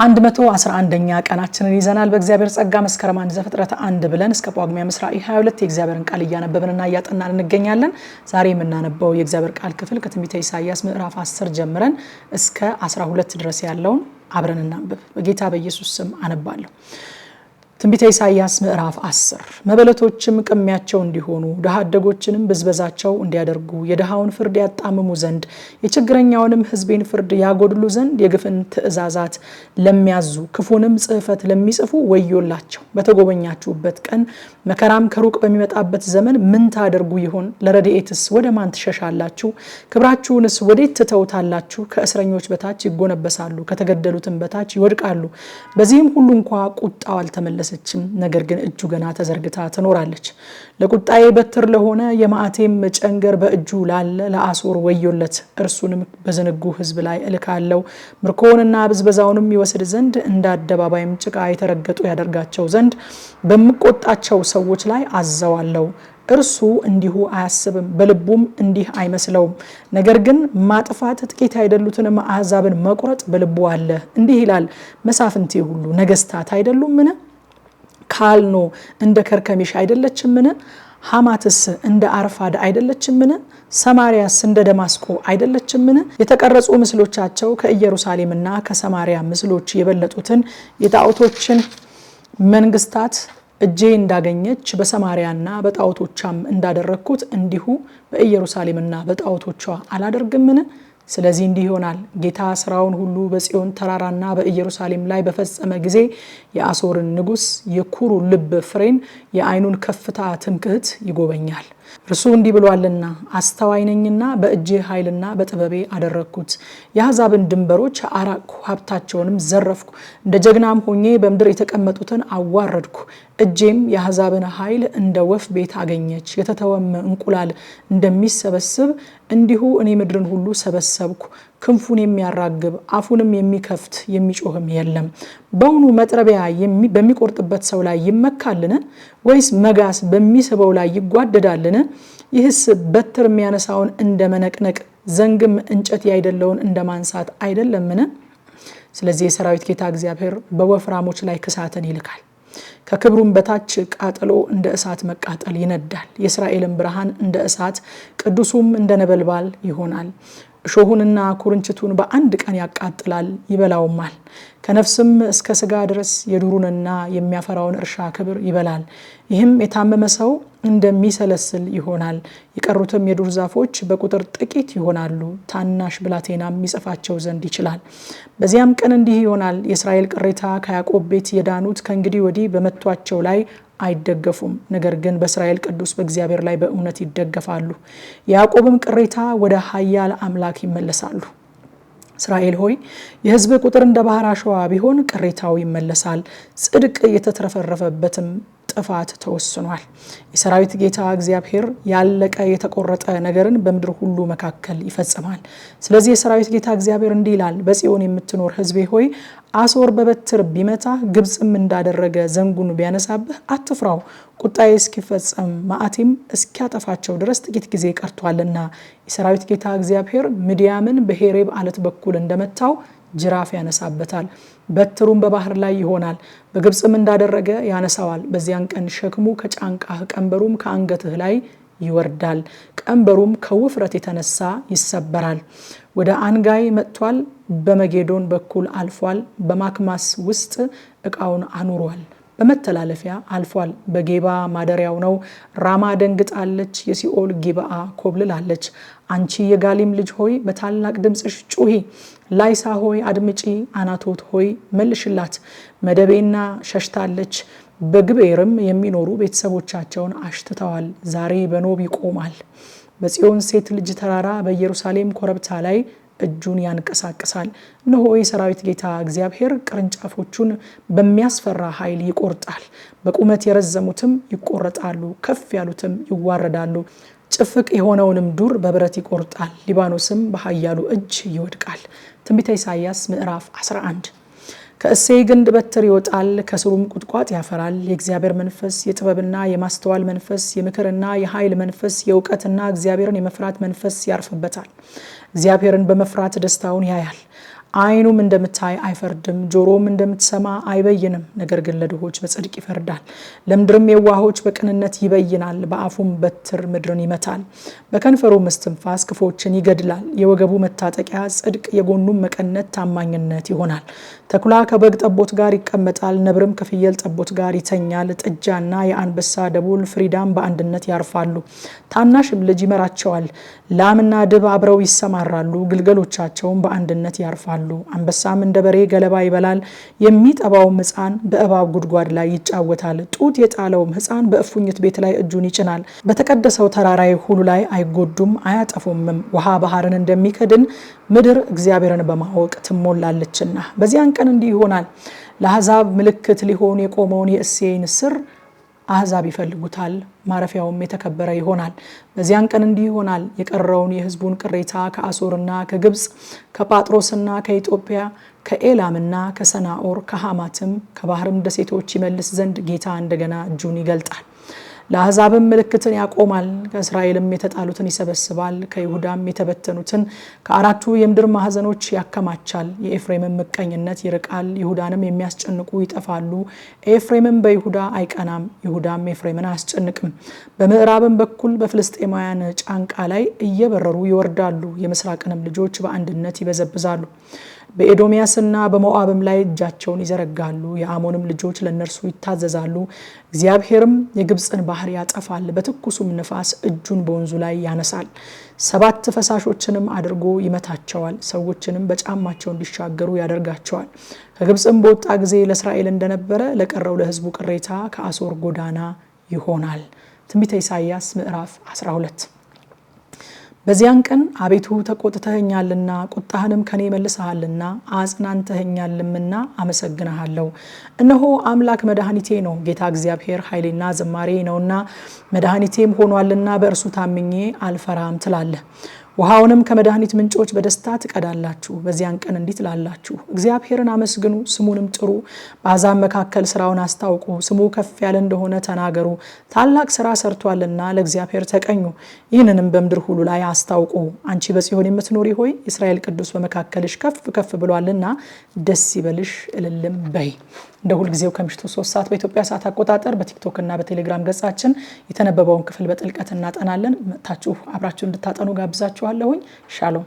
111ኛ ቀናችንን ይዘናል በእግዚአብሔር ጸጋ መስከረም 1 ዘፍጥረት 1 ብለን እስከ ጳጉሜ 22 የእግዚአብሔርን ቃል እያነበብንና እያጠናን እንገኛለን። ዛሬ የምናነበው የእግዚአብሔር ቃል ክፍል ከትንቢተ ኢሳይያስ ምዕራፍ 10 ጀምረን እስከ 12 ድረስ ያለውን አብረን እናንብብ። በጌታ በኢየሱስ ስም አነባለሁ። ትንቢተ ኢሳይያስ ምዕራፍ 10 መበለቶችም ቅሚያቸው እንዲሆኑ ድሃ አደጎችንም ብዝበዛቸው እንዲያደርጉ የድሃውን ፍርድ ያጣምሙ ዘንድ የችግረኛውንም ሕዝቤን ፍርድ ያጎድሉ ዘንድ የግፍን ትእዛዛት ለሚያዙ ክፉንም ጽሕፈት ለሚጽፉ ወዮላቸው። በተጎበኛችሁበት ቀን መከራም ከሩቅ በሚመጣበት ዘመን ምን ታደርጉ ይሆን? ለረድኤትስ ወደ ማን ትሸሻላችሁ? ክብራችሁንስ ወዴት ትተውታላችሁ? ከእስረኞች በታች ይጎነበሳሉ፣ ከተገደሉትም በታች ይወድቃሉ። በዚህም ሁሉ እንኳ ቁጣው አልተመለሰም፣ ነገር ግን እጁ ገና ተዘርግታ ትኖራለች። ለቁጣዬ በትር ለሆነ የማዕቴም ጨንገር በእጁ ላለ ለአሶር ወዮለት። እርሱንም በዝንጉ ሕዝብ ላይ እልካለሁ፣ ምርኮውንና ብዝበዛውንም ይወስድ ዘንድ እንደ አደባባይም ጭቃ የተረገጡ ያደርጋቸው ዘንድ በምቆጣቸው ሰዎች ላይ አዘዋለሁ። እርሱ እንዲሁ አያስብም፣ በልቡም እንዲህ አይመስለውም። ነገር ግን ማጥፋት ጥቂት አይደሉትንም አሕዛብን መቁረጥ በልቡ አለ። እንዲህ ይላል፣ መሳፍንቴ ሁሉ ነገስታት አይደሉምን? ካልኖ እንደ ከርከሚሽ አይደለችምን? ሐማትስ እንደ አርፋድ አይደለችምን? ሰማሪያስ እንደ ደማስቆ አይደለችምን? የተቀረጹ ምስሎቻቸው ከኢየሩሳሌምና ከሰማሪያ ምስሎች የበለጡትን የጣዖቶችን መንግስታት እጄ እንዳገኘች በሰማሪያና በጣዖቶቿም እንዳደረግኩት እንዲሁ በኢየሩሳሌምና በጣዖቶቿ አላደርግምን? ስለዚህ እንዲህ ይሆናል፣ ጌታ ስራውን ሁሉ በጽዮን ተራራና በኢየሩሳሌም ላይ በፈጸመ ጊዜ የአሶርን ንጉስ የኩሩ ልብ ፍሬን የአይኑን ከፍታ ትምክህት ይጎበኛል። እርሱ እንዲህ ብሏልና አስተዋይ ነኝና በእጄ ኃይልና በጥበቤ አደረግኩት። የአሕዛብን ድንበሮች አራቅኩ፣ ሀብታቸውንም ዘረፍኩ። እንደ ጀግናም ሆኜ በምድር የተቀመጡትን አዋረድኩ። እጄም የአሕዛብን ኃይል እንደ ወፍ ቤት አገኘች። የተተወም እንቁላል እንደሚሰበስብ እንዲሁ እኔ ምድርን ሁሉ ሰበሰብኩ። ክንፉን የሚያራግብ አፉንም የሚከፍት የሚጮህም የለም። በውኑ መጥረቢያ በሚቆርጥበት ሰው ላይ ይመካልን? ወይስ መጋስ በሚስበው ላይ ይጓደዳልን? ይህስ በትር የሚያነሳውን እንደ መነቅነቅ ዘንግም እንጨት ያይደለውን እንደ ማንሳት አይደለምን? ስለዚህ የሰራዊት ጌታ እግዚአብሔር በወፍራሞች ላይ ክሳትን ይልካል። ከክብሩም በታች ቃጠሎ እንደ እሳት መቃጠል ይነዳል። የእስራኤልን ብርሃን እንደ እሳት ቅዱሱም እንደ ነበልባል ይሆናል። እሾሁንና ኩርንችቱን በአንድ ቀን ያቃጥላል ይበላውማል። ከነፍስም እስከ ስጋ ድረስ የዱሩንና የሚያፈራውን እርሻ ክብር ይበላል። ይህም የታመመ ሰው እንደሚሰለስል ይሆናል። የቀሩትም የዱር ዛፎች በቁጥር ጥቂት ይሆናሉ። ታናሽ ብላቴናም ይጽፋቸው ዘንድ ይችላል። በዚያም ቀን እንዲህ ይሆናል፣ የእስራኤል ቅሬታ ከያዕቆብ ቤት የዳኑት ከእንግዲህ ወዲህ በመቷቸው ላይ አይደገፉም፣ ነገር ግን በእስራኤል ቅዱስ በእግዚአብሔር ላይ በእውነት ይደገፋሉ። የያዕቆብም ቅሬታ ወደ ኃያል አምላክ ይመለሳሉ። እስራኤል ሆይ የሕዝብ ቁጥር እንደ ባህር አሸዋ ቢሆን ቅሬታው ይመለሳል፣ ጽድቅ የተትረፈረፈበትም ጥፋት ተወስኗል። የሰራዊት ጌታ እግዚአብሔር ያለቀ የተቆረጠ ነገርን በምድር ሁሉ መካከል ይፈጽማል። ስለዚህ የሰራዊት ጌታ እግዚአብሔር እንዲህ ይላል፣ በጽዮን የምትኖር ሕዝቤ ሆይ አሶር በበትር ቢመታ ግብጽም እንዳደረገ ዘንጉን ቢያነሳብህ አትፍራው። ቁጣዬ እስኪፈጸም መዓቴም እስኪያጠፋቸው ድረስ ጥቂት ጊዜ ቀርቷልና። የሰራዊት ጌታ እግዚአብሔር ምድያምን በሄሬብ አለት በኩል እንደመታው ጅራፍ ያነሳበታል። በትሩም በባህር ላይ ይሆናል፣ በግብጽም እንዳደረገ ያነሳዋል። በዚያን ቀን ሸክሙ ከጫንቃህ ቀንበሩም ከአንገትህ ላይ ይወርዳል። ቀንበሩም ከውፍረት የተነሳ ይሰበራል። ወደ አንጋይ መጥቷል፣ በመጌዶን በኩል አልፏል። በማክማስ ውስጥ ዕቃውን አኑሯል። በመተላለፊያ አልፏል። በጌባ ማደሪያው ነው። ራማ ደንግጣለች፣ የሲኦል ጊብዓ ኮብልላለች። አንቺ የጋሊም ልጅ ሆይ በታላቅ ድምፅሽ ጩሂ። ላይሳ ሆይ አድምጪ፣ አናቶት ሆይ መልሽላት። መደቤና ሸሽታለች፣ በግቤርም የሚኖሩ ቤተሰቦቻቸውን አሽትተዋል። ዛሬ በኖብ ይቆማል። በጽዮን ሴት ልጅ ተራራ በኢየሩሳሌም ኮረብታ ላይ እጁን ያንቀሳቅሳል። እነሆ የሰራዊት ጌታ እግዚአብሔር ቅርንጫፎቹን በሚያስፈራ ኃይል ይቆርጣል። በቁመት የረዘሙትም ይቆረጣሉ፣ ከፍ ያሉትም ይዋረዳሉ። ጭፍቅ የሆነውንም ዱር በብረት ይቆርጣል፣ ሊባኖስም በኃያሉ እጅ ይወድቃል። ትንቢተ ኢሳይያስ ምዕራፍ 11 ከእሴይ ግንድ በትር ይወጣል፣ ከስሩም ቁጥቋጥ ያፈራል። የእግዚአብሔር መንፈስ፣ የጥበብና የማስተዋል መንፈስ፣ የምክርና የኃይል መንፈስ፣ የእውቀትና እግዚአብሔርን የመፍራት መንፈስ ያርፍበታል። እግዚአብሔርን በመፍራት ደስታውን ያያል። አይኑም እንደምታይ አይፈርድም፣ ጆሮም እንደምትሰማ አይበይንም። ነገር ግን ለድሆች በጽድቅ ይፈርዳል፣ ለምድርም የዋሆች በቅንነት ይበይናል። በአፉም በትር ምድርን ይመታል፣ በከንፈሩም እስትንፋስ ክፎችን ይገድላል። የወገቡ መታጠቂያ ጽድቅ፣ የጎኑም መቀነት ታማኝነት ይሆናል። ተኩላ ከበግ ጠቦት ጋር ይቀመጣል፣ ነብርም ከፍየል ጠቦት ጋር ይተኛል። ጥጃና የአንበሳ ደቦል ፍሪዳም በአንድነት ያርፋሉ፣ ታናሽም ልጅ ይመራቸዋል። ላምና ድብ አብረው ይሰማራሉ፣ ግልገሎቻቸውም በአንድነት ያርፋሉ። አንበሳም እንደ በሬ ገለባ ይበላል፣ የሚጠባውም ሕፃን በእባብ ጉድጓድ ላይ ይጫወታል። ጡት የጣለውም ሕፃን በእፉኝት ቤት ላይ እጁን ይጭናል። በተቀደሰው ተራራዬ ሁሉ ላይ አይጎዱም አያጠፉምም። ውሃ ባህርን እንደሚከድን ምድር እግዚአብሔርን በማወቅ ትሞላለችና። በዚያን ቀን እንዲህ ይሆናል፣ ለአሕዛብ ምልክት ሊሆን የቆመውን የእሴይን ስር አሕዛብ ይፈልጉታል፣ ማረፊያውም የተከበረ ይሆናል። በዚያን ቀን እንዲህ ይሆናል፣ የቀረውን የሕዝቡን ቅሬታ ከአሶርና ከግብፅ ከጳጥሮስና ከኢትዮጵያ ከኤላምና ከሰናኦር ከሐማትም ከባህርም ደሴቶች ይመልስ ዘንድ ጌታ እንደገና እጁን ይገልጣል። ለአሕዛብም ምልክትን ያቆማል፣ ከእስራኤልም የተጣሉትን ይሰበስባል፣ ከይሁዳም የተበተኑትን ከአራቱ የምድር ማዕዘኖች ያከማቻል። የኤፍሬምም ምቀኝነት ይርቃል፣ ይሁዳንም የሚያስጨንቁ ይጠፋሉ። ኤፍሬምም በይሁዳ አይቀናም፣ ይሁዳም ኤፍሬምን አያስጨንቅም። በምዕራብም በኩል በፍልስጤማውያን ጫንቃ ላይ እየበረሩ ይወርዳሉ፣ የምስራቅንም ልጆች በአንድነት ይበዘብዛሉ። በኤዶሚያስና በሞዓብም ላይ እጃቸውን ይዘረጋሉ፣ የአሞንም ልጆች ለነርሱ ይታዘዛሉ። እግዚአብሔርም የግብፅን ባህር ያጠፋል፣ በትኩሱም ንፋስ እጁን በወንዙ ላይ ያነሳል። 7 ፈሳሾችንም አድርጎ ይመታቸዋል፣ ሰዎችንም በጫማቸው እንዲሻገሩ ያደርጋቸዋል። ከግብፅም በወጣ ጊዜ ለእስራኤል እንደነበረ ለቀረው ለሕዝቡ ቅሬታ ከአሶር ጎዳና ይሆናል። ትንቢተ ኢሳይያስ ምዕራፍ 12። በዚያን ቀን አቤቱ ተቆጥተኸኛልና ቁጣህንም ከኔ መልሰሃልና አጽናንተኸኛልምና አመሰግንሃለሁ። እነሆ አምላክ መድኃኒቴ ነው፣ ጌታ እግዚአብሔር ኃይሌና ዝማሬ ነውና መድኃኒቴም ሆኗልና በእርሱ ታምኜ አልፈራም ትላለህ። ውሃውንም ከመድኃኒት ምንጮች በደስታ ትቀዳላችሁ። በዚያን ቀን እንዲህ ትላላችሁ፣ እግዚአብሔርን አመስግኑ፣ ስሙንም ጥሩ። በአሕዛብ መካከል ስራውን አስታውቁ፣ ስሙ ከፍ ያለ እንደሆነ ተናገሩ። ታላቅ ስራ ሰርቷልና ለእግዚአብሔር ተቀኙ፣ ይህንንም በምድር ሁሉ ላይ አስታውቁ። አንቺ በጽዮን የምትኖሪ ሆይ የእስራኤል ቅዱስ በመካከልሽ ከፍ ከፍ ብሏልና ደስ ይበልሽ እልልም በይ። እንደ ሁልጊዜው ከምሽቱ 3 ሰዓት በኢትዮጵያ ሰዓት አቆጣጠር በቲክቶክ እና በቴሌግራም ገጻችን የተነበበውን ክፍል በጥልቀት እናጠናለን። መጥታችሁ አብራችሁ እንድታጠኑ ጋብዛችኋለሁኝ። ሻሎም